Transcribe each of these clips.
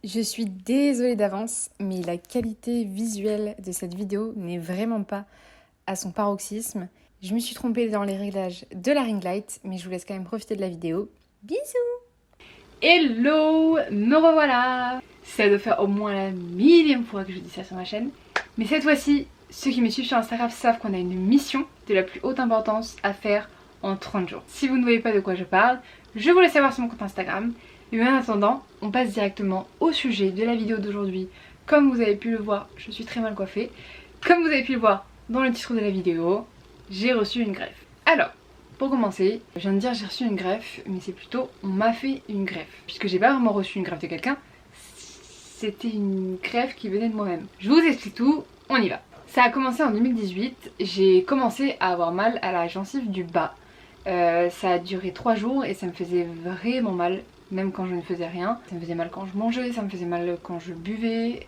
Je suis désolée d'avance, mais la qualité visuelle de cette vidéo n'est vraiment pas à son paroxysme. Je me suis trompée dans les réglages de la ring light, mais je vous laisse quand même profiter de la vidéo. Bisous! Hello, me revoilà. Ça doit faire au moins la millième fois que je dis ça sur ma chaîne. Mais cette fois-ci, ceux qui me suivent sur Instagram savent qu'on a une mission de la plus haute importance à faire en 30 jours. Si vous ne voyez pas de quoi je parle, je vous laisse savoir sur mon compte Instagram. Et en attendant, on passe directement au sujet de la vidéo d'aujourd'hui. Comme vous avez pu le voir, je suis très mal coiffée. Comme vous avez pu le voir dans le titre de la vidéo, j'ai reçu une greffe. Alors, pour commencer, je viens de dire j'ai reçu une greffe, mais c'est plutôt on m'a fait une greffe. Puisque j'ai pas vraiment reçu une greffe de quelqu'un, c'était une greffe qui venait de moi-même. Je vous explique tout, on y va. Ça a commencé en 2018, j'ai commencé à avoir mal à la gencive du bas. Ça a duré 3 jours et ça me faisait vraiment mal. Même quand je ne faisais rien, ça me faisait mal quand je mangeais, ça me faisait mal quand je buvais,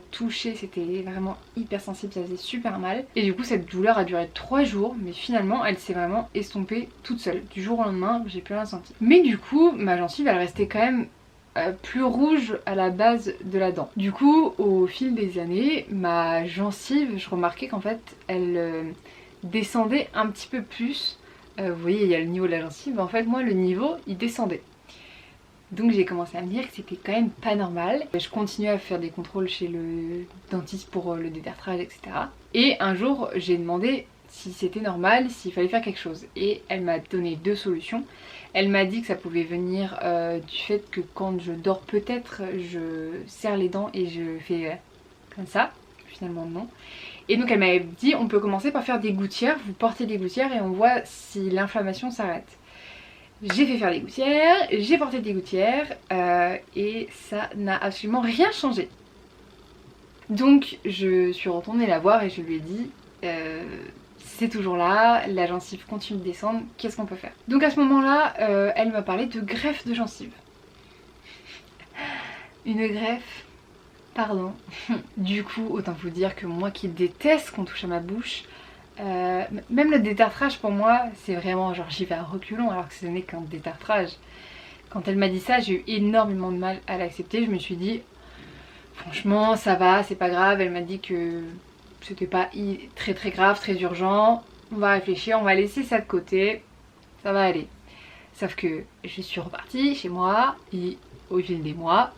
toucher c'était vraiment hyper sensible, ça faisait super mal. Et du coup cette douleur a duré 3 jours, mais finalement elle s'est vraiment estompée toute seule. Du jour au lendemain, j'ai plus rien senti. Mais du coup ma gencive elle restait quand même plus rouge à la base de la dent. Du coup au fil des années, ma gencive, je remarquais qu'en fait elle descendait un petit peu plus. Vous voyez il y a le niveau de la gencive, en fait moi le niveau il descendait. Donc j'ai commencé à me dire que c'était quand même pas normal. Je continuais à faire des contrôles chez le dentiste pour le détartrage, etc. Et un jour j'ai demandé si c'était normal, s'il fallait faire quelque chose. Et elle m'a donné 2 solutions. Elle m'a dit que ça pouvait venir du fait que quand je dors peut-être, je serre les dents et je fais comme ça. Finalement non. Et donc elle m'avait dit on peut commencer par faire des gouttières, vous portez des gouttières et on voit si l'inflammation s'arrête. J'ai fait faire des gouttières, j'ai porté des gouttières et ça n'a absolument rien changé. Donc je suis retournée la voir et je lui ai dit c'est toujours là, la gencive continue de descendre, qu'est-ce qu'on peut faire? Donc à ce moment-là, elle m'a parlé de greffe de gencive. Une greffe, pardon. Du coup, autant vous dire que moi qui déteste qu'on touche à ma bouche, même le détartrage pour moi c'est vraiment genre j'y vais à reculons alors que ce n'est qu'un détartrage. Quand elle m'a dit ça j'ai eu énormément de mal à l'accepter. Je me suis dit franchement ça va, c'est pas grave. Elle m'a dit que c'était pas très grave, très urgent. On va réfléchir, on va laisser ça de côté, ça va aller. Sauf que je suis repartie chez moi et au fil des mois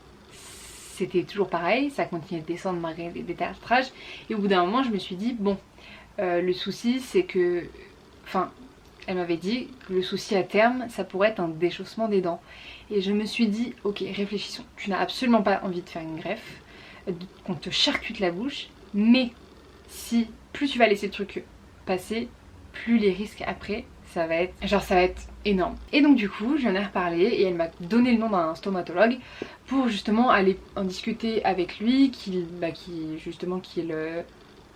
c'était toujours pareil, ça continuait de descendre malgré les détartrages. Et au bout d'un moment je me suis dit bon, le souci c'est que, enfin elle m'avait dit que le souci à terme ça pourrait être un déchaussement des dents. Et je me suis dit ok réfléchissons, tu n'as absolument pas envie de faire une greffe, qu'on te charcute la bouche, mais si plus tu vas laisser le truc passer, plus les risques après ça va être énorme. Et donc du coup j'en ai reparlé et elle m'a donné le nom d'un stomatologue pour justement aller en discuter avec lui, qui le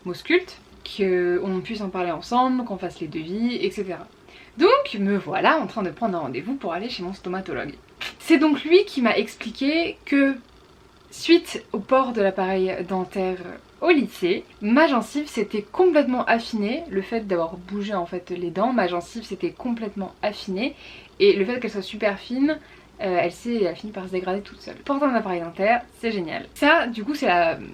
m'ausculte, qu'on puisse en parler ensemble, qu'on fasse les devis, etc. Donc me voilà en train de prendre un rendez-vous pour aller chez mon stomatologue. C'est donc lui qui m'a expliqué que suite au port de l'appareil dentaire au lycée, ma gencive s'était complètement affinée. Le fait d'avoir bougé en fait les dents, ma gencive s'était complètement affinée et le fait qu'elle soit super fine, elle a fini par se dégrader toute seule. Portant un appareil dentaire, c'est génial. Ça, du coup, c'est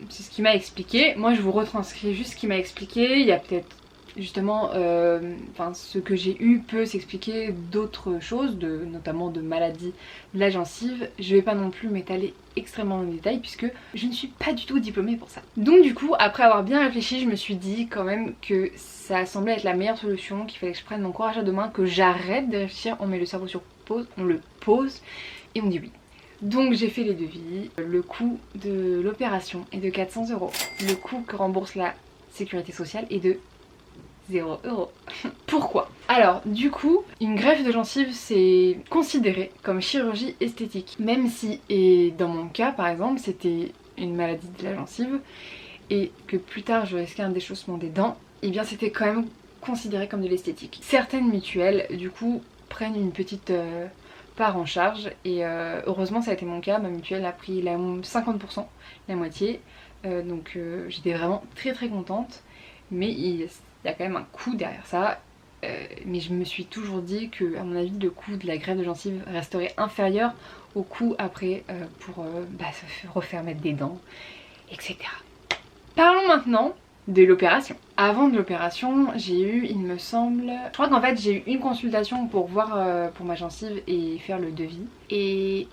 ce qu'il m'a expliqué. Moi, je vous retranscris juste ce qu'il m'a expliqué. Il y a peut-être justement, ce que j'ai eu peut s'expliquer d'autres choses, notamment de maladies de la gencive. Je vais pas non plus m'étaler extrêmement en détail puisque je ne suis pas du tout diplômée pour ça. Donc du coup, après avoir bien réfléchi, je me suis dit quand même que ça semblait être la meilleure solution, qu'il fallait que je prenne mon courage à deux mains, que j'arrête de réfléchir, on met le cerveau sur pause, on le pose et on dit oui. Donc j'ai fait les devis, le coût de l'opération est de 400 €, le coût que rembourse la sécurité sociale est de 0 €. Pourquoi? Alors du coup, une greffe de gencive c'est considéré comme chirurgie esthétique. Même si, et dans mon cas par exemple, c'était une maladie de la gencive et que plus tard je risquais un déchaussement des dents, et bien c'était quand même considéré comme de l'esthétique. Certaines mutuelles du coup prennent une petite part en charge et heureusement ça a été mon cas. Ma mutuelle a pris 50%, la moitié, donc j'étais vraiment très contente. Mais il y a quand même un coût derrière ça mais je me suis toujours dit que, à mon avis, le coût de la greffe de gencive resterait inférieur au coût après pour se refaire mettre des dents, etc. Parlons maintenant de l'opération. Avant de l'opération, j'ai eu, il me semble... Je crois qu'en fait, j'ai eu une consultation pour voir pour ma gencive et faire le devis. Et...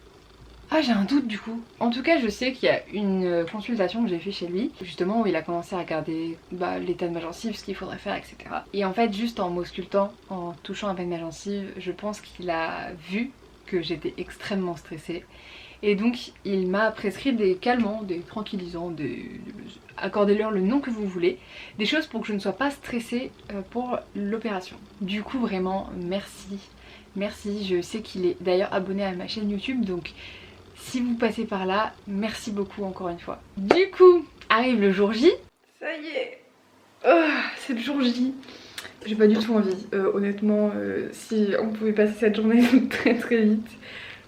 Ah, j'ai un doute du coup. En tout cas, je sais qu'il y a une consultation que j'ai fait chez lui, justement où il a commencé à regarder l'état de ma gencive, ce qu'il faudrait faire, etc. Et en fait, juste en m'auscultant, en touchant à peine ma gencive, je pense qu'il a vu que j'étais extrêmement stressée. Et donc il m'a prescrit des calmants, des tranquillisants, accordez-leur le nom que vous voulez, des choses pour que je ne sois pas stressée pour l'opération. Du coup vraiment merci, merci, je sais qu'il est d'ailleurs abonné à ma chaîne YouTube, donc si vous passez par là, merci beaucoup encore une fois. Du coup, arrive le jour J. Ça y est, c'est le jour J. J'ai pas du tout envie, honnêtement, si on pouvait passer cette journée très très vite.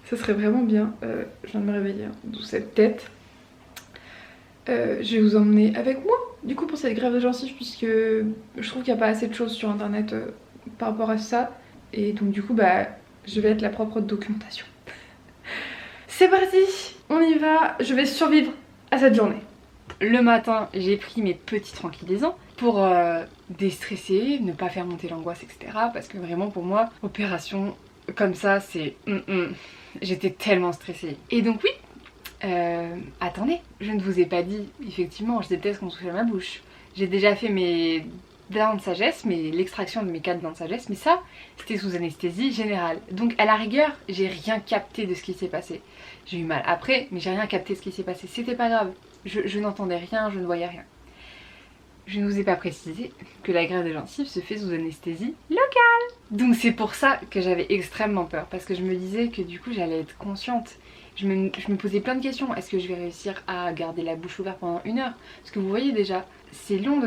Ça serait vraiment bien. Je viens de me réveiller, hein, d'où cette tête. Je vais vous emmener avec moi, du coup, pour cette greffe de gencive, puisque je trouve qu'il n'y a pas assez de choses sur internet par rapport à ça. Et donc, du coup, je vais être la propre documentation. C'est parti, on y va. Je vais survivre à cette journée. Le matin, j'ai pris mes petits tranquillisants pour déstresser, ne pas faire monter l'angoisse, etc. Parce que vraiment, pour moi, opération comme ça, c'est... J'étais tellement stressée. Et donc oui, attendez, je ne vous ai pas dit, effectivement, je déteste qu'on touche à ma bouche. J'ai déjà fait mes dents de sagesse, l'extraction de mes 4 dents de sagesse, mais ça, c'était sous anesthésie générale. Donc à la rigueur, j'ai rien capté de ce qui s'est passé. J'ai eu mal après, mais j'ai rien capté de ce qui s'est passé. C'était pas grave, je n'entendais rien, je ne voyais rien. Je ne vous ai pas précisé que la greffe de gencive se fait sous anesthésie locale. Donc c'est pour ça que j'avais extrêmement peur, parce que je me disais que du coup j'allais être consciente. Je me posais plein de questions. Est-ce que je vais réussir à garder la bouche ouverte pendant 1 heure? Parce que vous voyez déjà, c'est long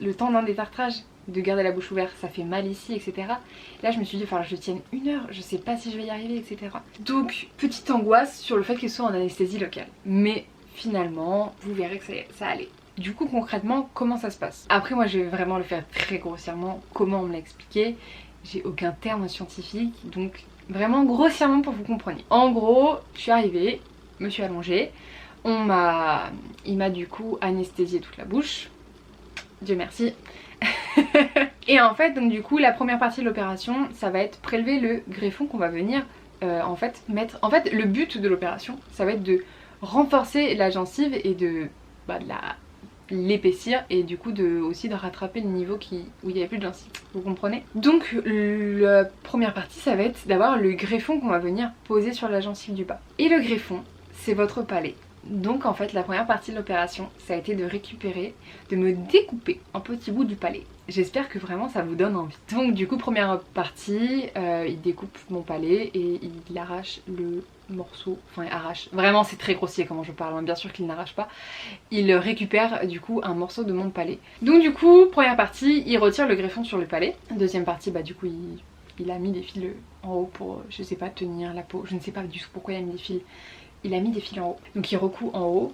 le temps d'un détartrage de garder la bouche ouverte, ça fait mal ici, etc. Là je me suis dit, il va falloir que je tienne 1 heure, je sais pas si je vais y arriver, etc. Donc petite angoisse sur le fait qu'elle soit en anesthésie locale. Mais finalement, vous verrez que ça allait. Du coup concrètement comment ça se passe? Après moi je vais vraiment le faire très grossièrement, comment on me l'a expliqué. J'ai aucun terme scientifique, donc vraiment grossièrement pour que vous compreniez. En gros, je suis arrivée, me suis allongée, il m'a du coup anesthésié toute la bouche, Dieu merci. Et en fait donc du coup la première partie de l'opération ça va être prélever le greffon qu'on va venir en fait mettre. En fait le but de l'opération ça va être de renforcer la gencive et de l'épaissir et du coup aussi de rattraper le niveau où il n'y avait plus de gencive, vous comprenez? Donc la première partie ça va être d'avoir le greffon qu'on va venir poser sur la gencive du bas. Et le greffon c'est votre palais. Donc en fait la première partie de l'opération ça a été de récupérer, de me découper un petit bout du palais. J'espère que vraiment ça vous donne envie. Donc du coup première partie, il découpe mon palais et il arrache le morceau, enfin il arrache, vraiment c'est très grossier comment je parle, hein. Bien sûr qu'il n'arrache pas, il récupère du coup un morceau de mon palais. Donc du coup première partie il retire le greffon sur le palais, deuxième partie du coup il a mis des fils en haut pour je sais pas tenir la peau, je ne sais pas du tout pourquoi il a mis des fils, il a mis des fils en haut, donc il recoue en haut.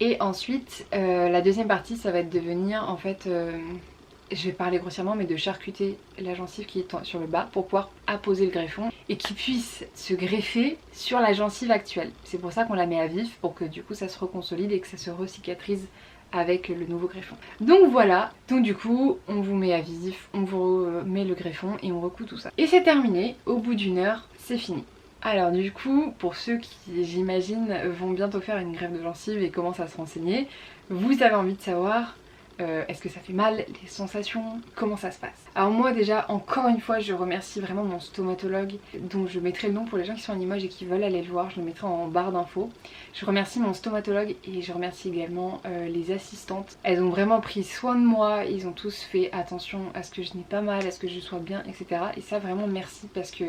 Et ensuite la deuxième partie ça va être de venir en fait je vais parler grossièrement mais de charcuter la gencive qui est sur le bas pour pouvoir apposer le greffon et qu'il puisse se greffer sur la gencive actuelle. C'est pour ça qu'on la met à vif, pour que du coup ça se reconsolide et que ça se recicatrise avec le nouveau greffon. Donc voilà, donc du coup on vous met à vif, on vous met le greffon et on recoue tout ça. Et c'est terminé, au bout d'1 heure c'est fini. Alors du coup, pour ceux qui j'imagine vont bientôt faire une greffe de gencive et commencent à se renseigner, vous avez envie de savoir est-ce que ça fait mal, les sensations, comment ça se passe. Alors moi déjà, encore une fois, je remercie vraiment mon stomatologue, dont je mettrai le nom pour les gens qui sont en image et qui veulent aller le voir, je le mettrai en barre d'infos. Je remercie mon stomatologue et je remercie également les assistantes. Elles ont vraiment pris soin de moi, ils ont tous fait attention à ce que je n'ai pas mal, à ce que je sois bien, etc. Et ça vraiment merci, parce que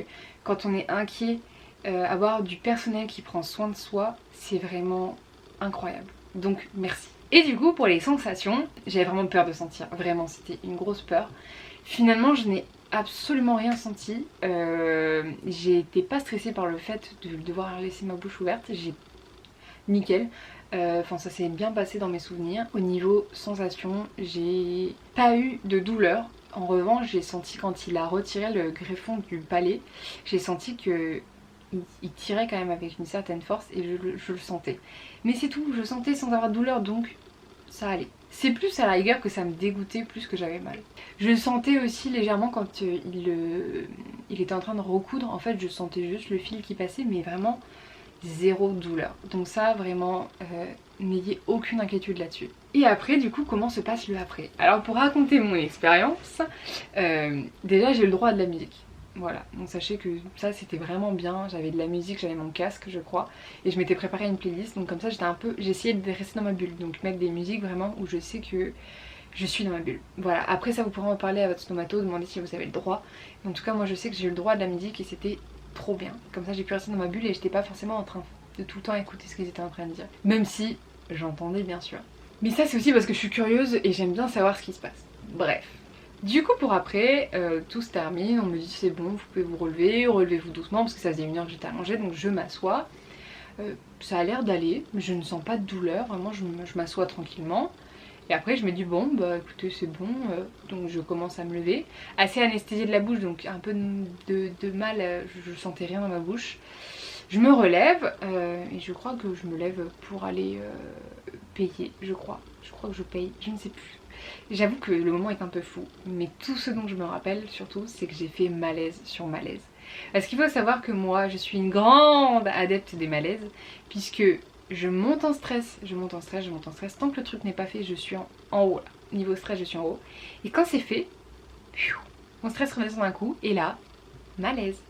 quand on est inquiet, avoir du personnel qui prend soin de soi, c'est vraiment incroyable. Donc merci. Et du coup pour les sensations, j'avais vraiment peur de sentir, vraiment c'était une grosse peur. Finalement je n'ai absolument rien senti, j'étais pas stressée par le fait de devoir laisser ma bouche ouverte, j'ai nickel. Enfin ça s'est bien passé dans mes souvenirs. Au niveau sensation, j'ai pas eu de douleur En revanche, j'ai senti quand il a retiré le greffon du palais, j'ai senti que il tirait quand même avec une certaine force et je le sentais. Mais c'est tout, je sentais sans avoir de douleur, donc ça allait. C'est plus à la rigueur que ça me dégoûtait plus que j'avais mal. Je sentais aussi légèrement quand il était en train de recoudre, en fait je sentais juste le fil qui passait, mais vraiment zéro douleur. Donc ça vraiment, n'ayez aucune inquiétude là-dessus. Et après du coup comment se passe le après? Alors pour raconter mon expérience, déjà j'ai eu le droit à de la musique. Voilà, donc sachez que ça c'était vraiment bien, j'avais de la musique, j'avais mon casque je crois, et je m'étais préparé une playlist, donc comme ça j'ai essayé de rester dans ma bulle, donc mettre des musiques vraiment où je sais que je suis dans ma bulle. Voilà, après ça vous pourrez en parler à votre stomato, demander si vous avez le droit. En tout cas moi je sais que j'ai eu le droit de la musique et c'était trop bien. Comme ça j'ai pu rester dans ma bulle et j'étais pas forcément en train de tout le temps écouter ce qu'ils étaient en train de dire. Même si j'entendais bien sûr. Mais ça c'est aussi parce que je suis curieuse et j'aime bien savoir ce qui se passe. Bref. Du coup pour après, tout se termine, on me dit c'est bon, vous pouvez vous relever, relevez-vous doucement parce que ça faisait 1 heure que j'étais allongée, donc je m'assois. Ça a l'air d'aller, mais je ne sens pas de douleur, vraiment je m'assois tranquillement. Et après je me dis bon bah écoutez c'est bon, donc je commence à me lever. Assez anesthésiée de la bouche, donc un peu de mal, je sentais rien dans ma bouche. Je me relève et je crois que je me lève pour aller payer, je crois que je paye, je ne sais plus. J'avoue que le moment est un peu fou, mais tout ce dont je me rappelle surtout, c'est que j'ai fait malaise sur malaise. Parce qu'il faut savoir que moi, je suis une grande adepte des malaises, puisque je monte en stress, je monte en stress, je monte en stress. Tant que le truc n'est pas fait, je suis en haut là. Niveau stress, je suis en haut. Et quand c'est fait, mon stress redescend d'un coup, et là, malaise.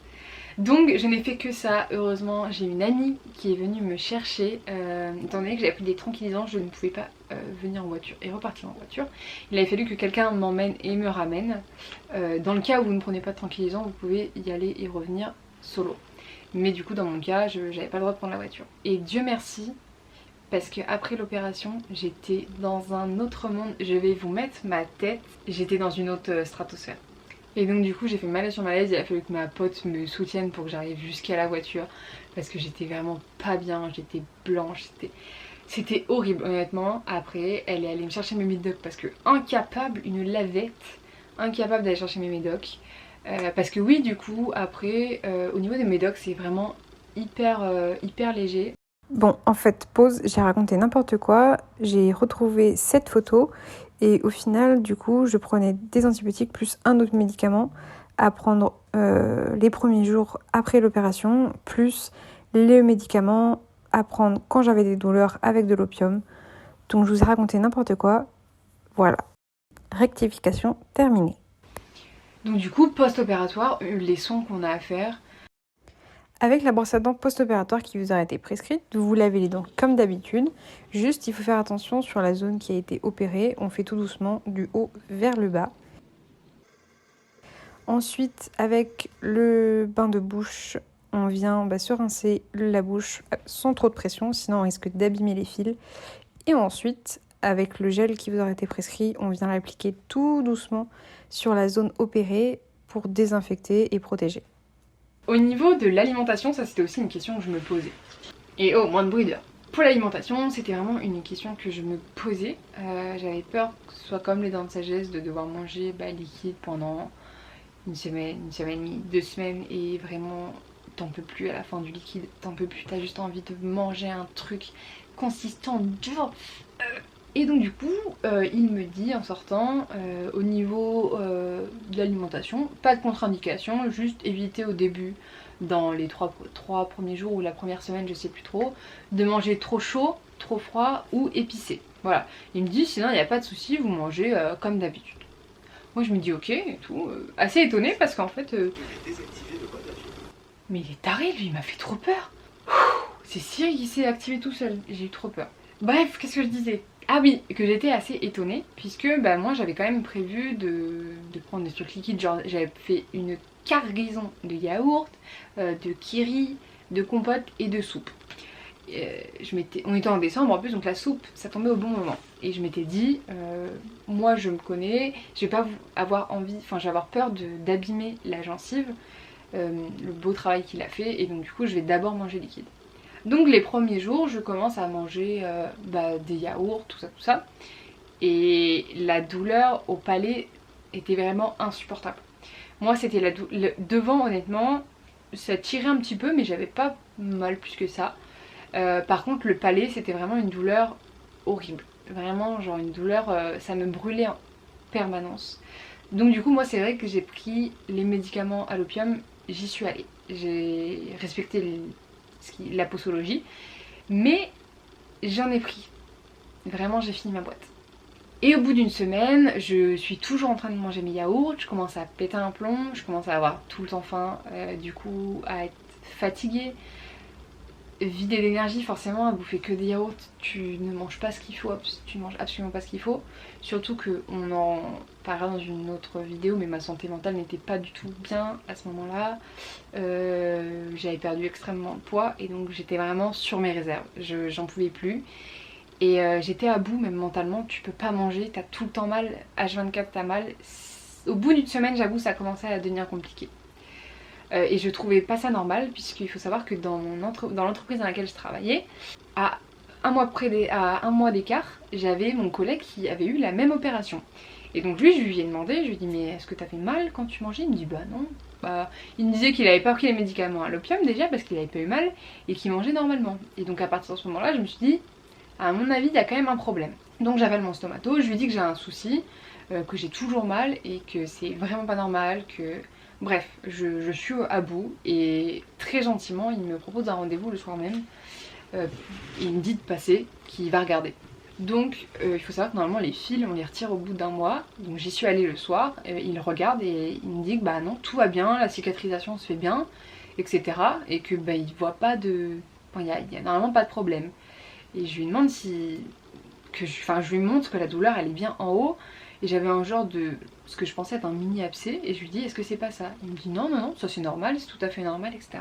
Donc je n'ai fait que ça, heureusement j'ai une amie qui est venue me chercher, étant donné que j'avais pris des tranquillisants, je ne pouvais pas venir en voiture et repartir en voiture. Il avait fallu que quelqu'un m'emmène et me ramène. Dans le cas où vous ne prenez pas de tranquillisants, vous pouvez y aller et revenir solo. Mais du coup dans mon cas, je n'avais pas le droit de prendre la voiture. Et Dieu merci, parce qu'après l'opération, j'étais dans un autre monde. Je vais vous mettre ma tête, j'étais dans une autre stratosphère. Et donc du coup j'ai fait malaise sur malaise, il a fallu que ma pote me soutienne pour que j'arrive jusqu'à la voiture parce que j'étais vraiment pas bien, j'étais blanche, c'était horrible honnêtement. Après elle est allée me chercher mes médocs parce que incapable, une lavette, incapable d'aller chercher mes médocs. Parce que oui du coup après au niveau des médocs c'est vraiment hyper léger. Bon, en fait, pause, j'ai raconté n'importe quoi. J'ai retrouvé cette photo et au final, du coup, je prenais des antibiotiques plus un autre médicament à prendre les premiers jours après l'opération, plus les médicaments à prendre quand j'avais des douleurs avec de l'opium. Donc je vous ai raconté n'importe quoi. Voilà. Rectification terminée. Donc du coup post-opératoire, les soins qu'on a à faire. Avec la brosse à dents post-opératoire qui vous a été prescrite, vous lavez les dents comme d'habitude. Juste, il faut faire attention sur la zone qui a été opérée. On fait tout doucement du haut vers le bas. Ensuite, avec le bain de bouche, on vient se rincer la bouche sans trop de pression, sinon on risque d'abîmer les fils. Et ensuite, avec le gel qui vous aura été prescrit, on vient l'appliquer tout doucement sur la zone opérée pour désinfecter et protéger. Au niveau de l'alimentation, ça c'était aussi une question que je me posais. Et oh, moins de bruit dehors. Pour l'alimentation, c'était vraiment une question que je me posais. J'avais peur que ce soit comme les dents de sagesse, de devoir manger liquide pendant une semaine et demie, 2 semaines, et vraiment t'en peux plus à la fin du liquide, t'en peux plus, t'as juste envie de manger un truc consistant, dur. Et donc du coup, il me dit en sortant, au niveau de l'alimentation, pas de contre-indication, juste éviter au début, dans les 3 premiers jours ou la première semaine, je sais plus trop, de manger trop chaud, trop froid ou épicé. Voilà, il me dit sinon il n'y a pas de souci, vous mangez comme d'habitude. Moi je me dis ok et tout, assez étonnée parce qu'en fait... Mais il est taré lui, il m'a fait trop peur. C'est Siri qui s'est activé tout seul, j'ai eu trop peur. Bref, qu'est-ce que je disais? Ah oui, que j'étais assez étonnée, puisque moi j'avais quand même prévu de prendre des trucs liquides, genre j'avais fait une cargaison de yaourt, de kiri, de compote et de soupe. On était en décembre en plus, donc la soupe ça tombait au bon moment. Et je m'étais dit, moi je me connais, je vais pas avoir envie, enfin je vais avoir peur d'abîmer la gencive, le beau travail qu'il a fait, et donc du coup je vais d'abord manger liquide. Donc les premiers jours je commence à manger des yaourts, tout ça. Et la douleur au palais était vraiment insupportable. Moi c'était devant honnêtement, ça tirait un petit peu mais j'avais pas mal plus que ça. Par contre le palais c'était vraiment une douleur horrible. Vraiment genre une douleur, ça me brûlait en permanence. Donc du coup moi c'est vrai que j'ai pris les médicaments à l'opium, j'y suis allée. J'ai respecté la posologie, mais j'en ai pris. Vraiment j'ai fini ma boîte. Et au bout d'une semaine, je suis toujours en train de manger mes yaourts, je commence à péter un plomb, je commence à avoir tout le temps faim, du coup à être fatiguée, vidée d'énergie forcément, à bouffer que des yaourts, tu ne manges pas ce qu'il faut, tu ne manges absolument pas ce qu'il faut. Surtout qu'on en parlera dans une autre vidéo, mais ma santé mentale n'était pas du tout bien à ce moment-là. J'avais perdu extrêmement de poids et donc j'étais vraiment sur mes réserves, j'en pouvais plus. Et j'étais à bout même mentalement, tu peux pas manger, t'as tout le temps mal, H24 t'as mal. Au bout d'une semaine j'avoue ça commençait à devenir compliqué. Et je trouvais pas ça normal puisqu'il faut savoir que dans l'entreprise dans laquelle je travaillais, à un mois d'écart, j'avais mon collègue qui avait eu la même opération. Et donc lui je lui ai demandé, je lui ai dit mais est-ce que t'as fait mal quand tu mangeais? Il me dit bah non. Il me disait qu'il avait pas pris les médicaments à l'opium déjà parce qu'il avait pas eu mal et qu'il mangeait normalement. Et donc à partir de ce moment là je me suis dit à mon avis il y a quand même un problème. Donc j'appelle mon stomato, je lui dis que j'ai un souci, que j'ai toujours mal et que c'est vraiment pas normal, que... Bref, je suis à bout et très gentiment il me propose un rendez-vous le soir même. Il me dit de passer, qu'il va regarder. Donc il faut savoir que normalement les fils on les retire au bout d'un mois. Donc j'y suis allée le soir, il regarde et il me dit que bah non tout va bien, la cicatrisation se fait bien, etc. Et que bah il voit pas de... Enfin il y a normalement pas de problème. Et je lui demande si... je lui montre que la douleur elle est bien en haut. Et j'avais un genre de... ce que je pensais être un mini abcès. Et je lui dis est-ce que c'est pas ça? Il me dit non non non ça c'est normal, c'est tout à fait normal, etc.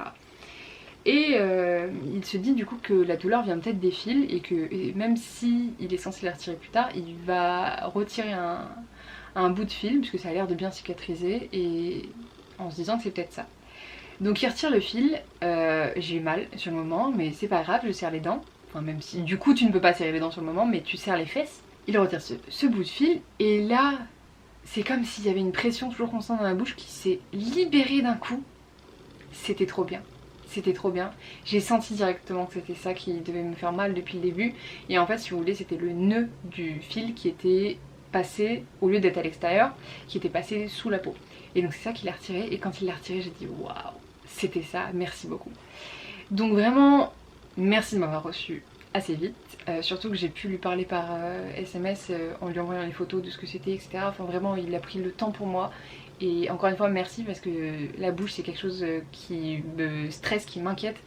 Et il se dit du coup que la douleur vient peut-être des fils. Et que même si il est censé les retirer plus tard, il va retirer un bout de fil. Puisque ça a l'air de bien cicatriser. Et en se disant que c'est peut-être ça. Donc il retire le fil. J'ai eu mal sur le moment. Mais c'est pas grave, je serre les dents. Enfin même si du coup tu ne peux pas serrer les dents sur le moment, mais tu serres les fesses. Il retire ce bout de fil et là c'est comme s'il y avait une pression toujours constante dans ma bouche qui s'est libérée d'un coup. C'était trop bien, c'était trop bien. J'ai senti directement que c'était ça qui devait me faire mal depuis le début. Et en fait si vous voulez c'était le nœud du fil qui était passé, au lieu d'être à l'extérieur, qui était passé sous la peau. Et donc c'est ça qu'il a retiré et quand il l'a retiré j'ai dit waouh, c'était ça, merci beaucoup. Donc vraiment merci de m'avoir reçu assez vite, surtout que j'ai pu lui parler par SMS en lui envoyant les photos de ce que c'était, etc. Enfin vraiment il a pris le temps pour moi et encore une fois merci parce que la bouche c'est quelque chose qui me stresse, qui m'inquiète.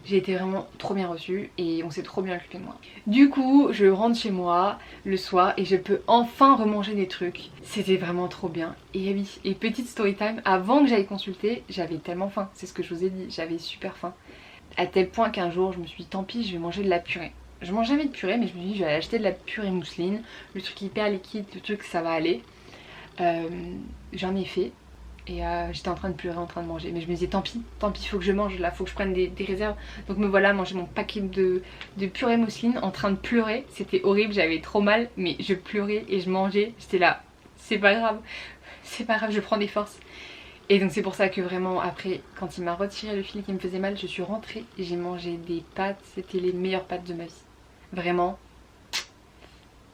J'ai été vraiment trop bien reçue et on s'est trop bien occupé de moi. Du coup je rentre chez moi le soir et je peux enfin remanger des trucs. C'était vraiment trop bien. Et oui, et petite story time, avant que j'aille consulter j'avais tellement faim, c'est ce que je vous ai dit, j'avais super faim. À tel point qu'un jour je me suis dit tant pis je vais manger de la purée. Je mange jamais de purée mais je me suis dit je vais aller acheter de la purée mousseline, le truc hyper liquide, le truc ça va aller. J'en ai fait et j'étais en train de pleurer en train de manger. Mais je me disais tant pis il faut que je mange là, faut que je prenne des réserves. Donc me voilà manger mon paquet de purée mousseline en train de pleurer. C'était horrible, j'avais trop mal mais je pleurais et je mangeais. J'étais là, c'est pas grave, je prends des forces. Et donc c'est pour ça que vraiment après quand il m'a retiré le fil qui me faisait mal, je suis rentrée et j'ai mangé des pâtes, c'était les meilleures pâtes de ma vie. Vraiment.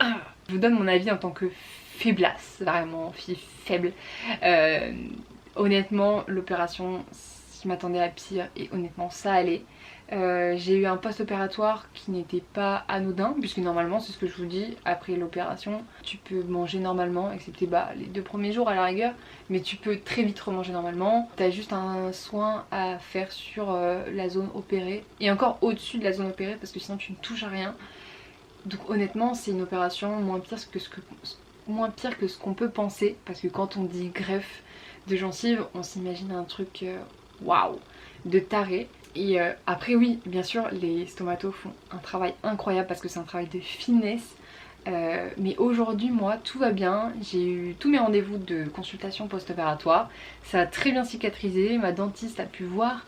Je vous donne mon avis en tant que faiblasse, vraiment fille faible. Honnêtement l'opération, je m'attendais à pire et honnêtement ça allait. J'ai eu un post-opératoire qui n'était pas anodin puisque normalement c'est ce que je vous dis, après l'opération tu peux manger normalement excepté les 2 premiers jours à la rigueur, mais tu peux très vite remanger normalement. T'as juste un soin à faire sur la zone opérée et encore au-dessus de la zone opérée parce que sinon tu ne touches à rien. Donc honnêtement c'est une opération moins pire que ce qu'on peut penser parce que quand on dit greffe de gencive on s'imagine un truc waouh de taré. Et après oui bien sûr les stomatos font un travail incroyable parce que c'est un travail de finesse, mais aujourd'hui moi tout va bien, j'ai eu tous mes rendez-vous de consultation post-opératoire, ça a très bien cicatrisé, ma dentiste a pu voir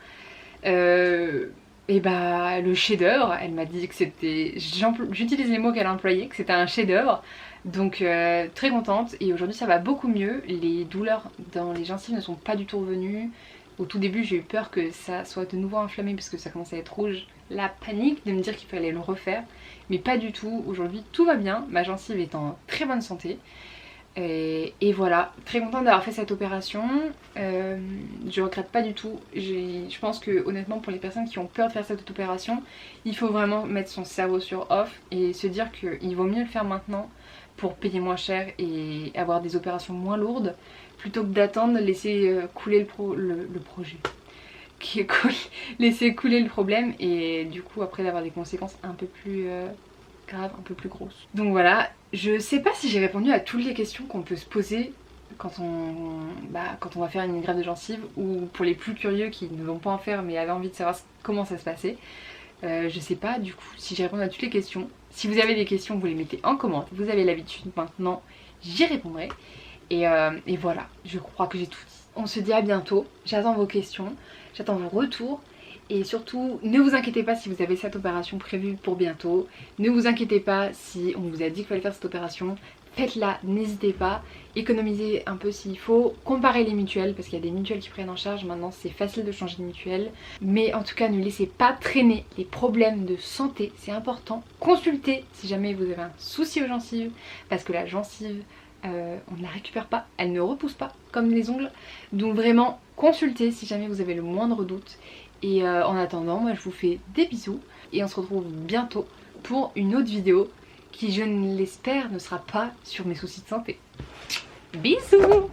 Et bah le chef-d'œuvre, elle m'a dit que c'était, j'utilise les mots qu'elle a employés, que c'était un chef-d'œuvre. Donc très contente, et aujourd'hui ça va beaucoup mieux. Les douleurs dans les gencives ne sont pas du tout revenues. Au tout début j'ai eu peur que ça soit de nouveau inflammé parce que ça commençait à être rouge. La panique de me dire qu'il fallait le refaire, mais pas du tout. Aujourd'hui tout va bien, ma gencive est en très bonne santé. Et voilà, très contente d'avoir fait cette opération. Je regrette pas du tout. Je pense que honnêtement pour les personnes qui ont peur de faire cette opération, il faut vraiment mettre son cerveau sur off et se dire qu'il vaut mieux le faire maintenant pour payer moins cher et avoir des opérations moins lourdes plutôt que d'attendre, laisser couler le projet. Laisser couler le problème et du coup après d'avoir des conséquences un peu plus grave, un peu plus grosse. Donc voilà, je sais pas si j'ai répondu à toutes les questions qu'on peut se poser quand on va faire une greffe de gencive, ou pour les plus curieux qui ne vont pas en faire mais avaient envie de savoir comment ça se passait. Je sais pas du coup si j'ai répondu à toutes les questions. Si vous avez des questions, vous les mettez en commentaire. Vous avez l'habitude maintenant, j'y répondrai. Et voilà, je crois que j'ai tout dit. On se dit à bientôt, j'attends vos questions, j'attends vos retours. Et surtout, ne vous inquiétez pas si vous avez cette opération prévue pour bientôt. Ne vous inquiétez pas si on vous a dit qu'il fallait faire cette opération. Faites-la, n'hésitez pas. Économisez un peu s'il faut. Comparez les mutuelles, parce qu'il y a des mutuelles qui prennent en charge. Maintenant, c'est facile de changer de mutuelle. Mais en tout cas, ne laissez pas traîner les problèmes de santé. C'est important. Consultez si jamais vous avez un souci aux gencives. Parce que la gencive, on ne la récupère pas. Elle ne repousse pas comme les ongles. Donc vraiment, consultez si jamais vous avez le moindre doute. Et en attendant, moi je vous fais des bisous et on se retrouve bientôt pour une autre vidéo qui, je l'espère, ne sera pas sur mes soucis de santé. Bisous!